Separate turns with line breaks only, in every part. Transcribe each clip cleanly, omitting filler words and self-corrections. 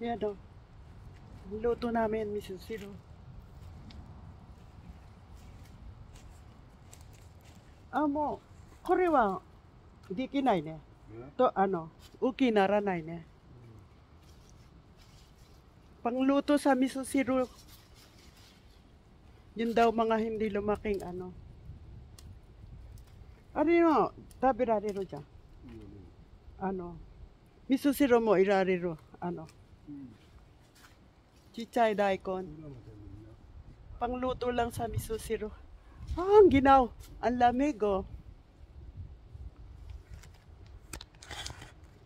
Yan o. Luto namin, Mrs. Zero. Amo, kore wa dekinai ne. To uki naranai ne. Pangluto sa Mrs. Zero, yun daw mga hindi lumaking ano. Ano yun? Tabirariro dyan. Ano? Mrs. Zero mo irariro. Ano? Chichay daikon. Pangluto lang sa Mrs. Zero. Ah, ang ginaw. Ang lamig oh.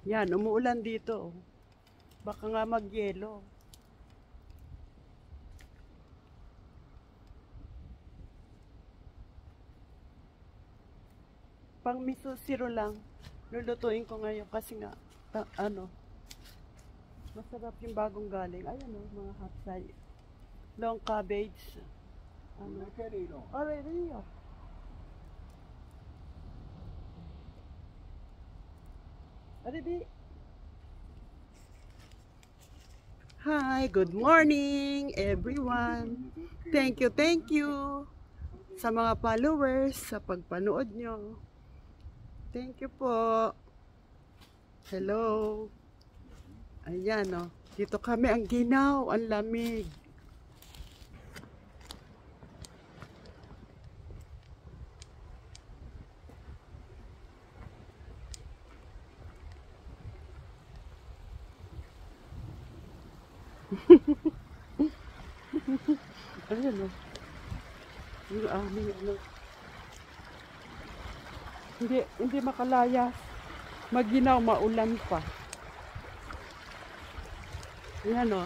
Yan, umuulan dito. Baka nga magyelo. Pang miso zero lang. Lulutuin ko ngayon kasi nga, masarap yung bagong galing. Ayan o, mga hapsay. Long cabbage. Already. Already. Hi, good morning everyone. Thank you sa mga followers sa pagpanood nyo. Thank you po. Hello. Ayan o. Dito kami ang ginaw, ang lamig. Ayan o. Yung aming ano. Hindi makalayas. Maginaw, maulan pa. Ayan o.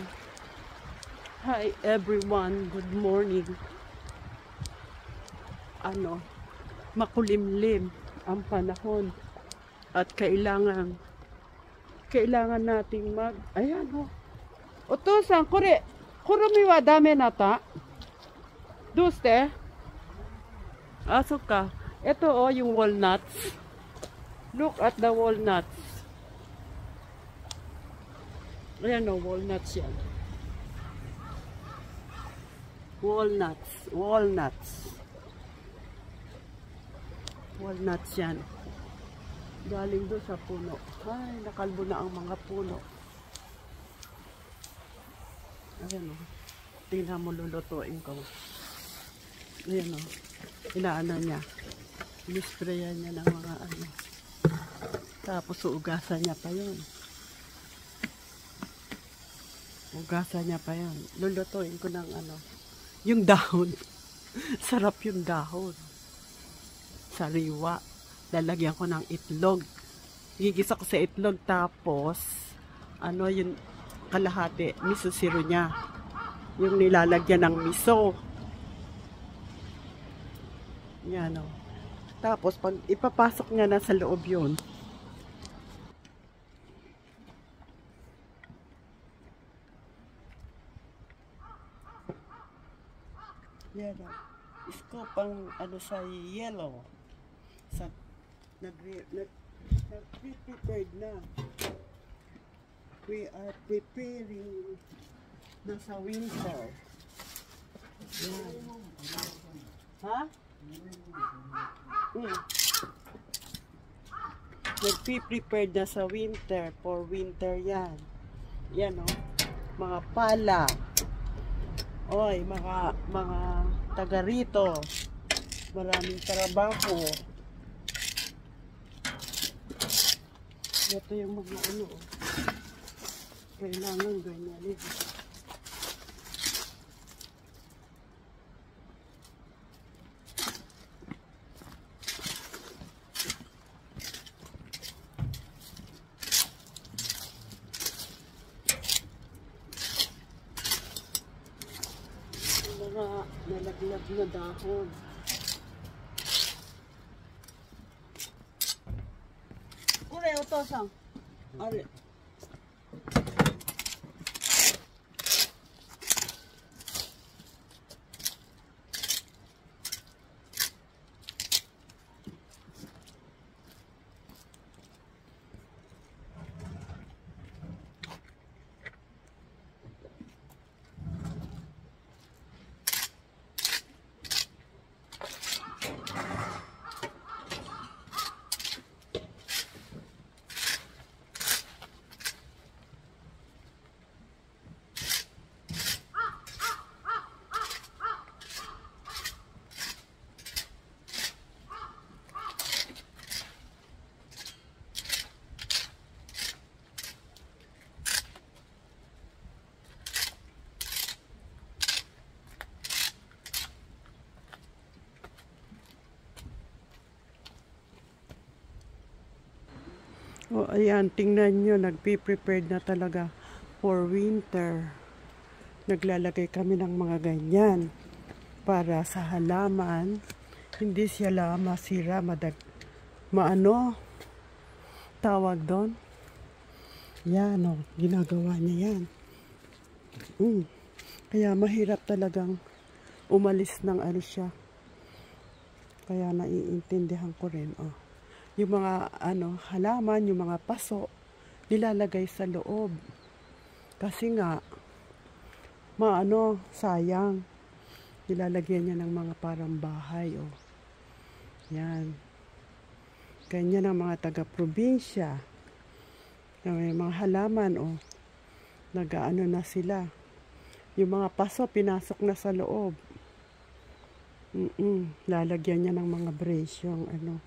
Hi everyone, good morning. Makulimlim ang panahon. At kailangan nating ayan o. Otosan, kurumi wa dame nata? Doste? So ka. Ito o, yung walnuts. Look at the walnuts. Ayan o, walnuts yan. Walnuts yan. Galing doon sa puno. Ay, nakalbo na ang mga puno. Ayan o. Tingnan mo, lulutuin ko. Ayan o. Inaano niya. Nisprayan niya ng mga ano. Tapos uugasan niya pa yun. Lulutuin ko ng yung dahon. Sarap yung dahon. Sariwa. Lalagyan ko ng itlog. Gigisa ko sa itlog tapos yung kalahati, miso zero niya. Yung nilalagyan ng miso. Yan o. Tapos pag ipapasok niya na sa loob yun. Yan o. Scoop ang sa yellow. Sa nag-prepared na. We are preparing na sa winter. Yan. Ha? Nag-prepared na sa winter. For winter yan. Yan o. Mga pala. Oy, mga taga rito. Maraming trabaho. Ito yung mga kailangan ganyan. Mga nalaglag na dahon. Kure, otosan. Are. O, ayan, tingnan nyo, nagpe-prepared na talaga for winter. Naglalagay kami ng mga ganyan para sa halaman. Hindi sila masira, maano, tawag doon. Yan, o, ginagawa niya yan. Kaya mahirap talagang umalis ng ano siya. Kaya naiintindihan ko rin, oh. Yung mga ano, halaman, yung mga paso, nilalagay sa loob. Kasi nga, sayang. Nilalagyan niya ng mga parang bahay, oh. Yan. Ganyan ang mga taga-probinsya. May mga halaman, oh. Nag-aano na sila. Yung mga paso, pinasok na sa loob. Lalagyan niya ng mga brace yung ano.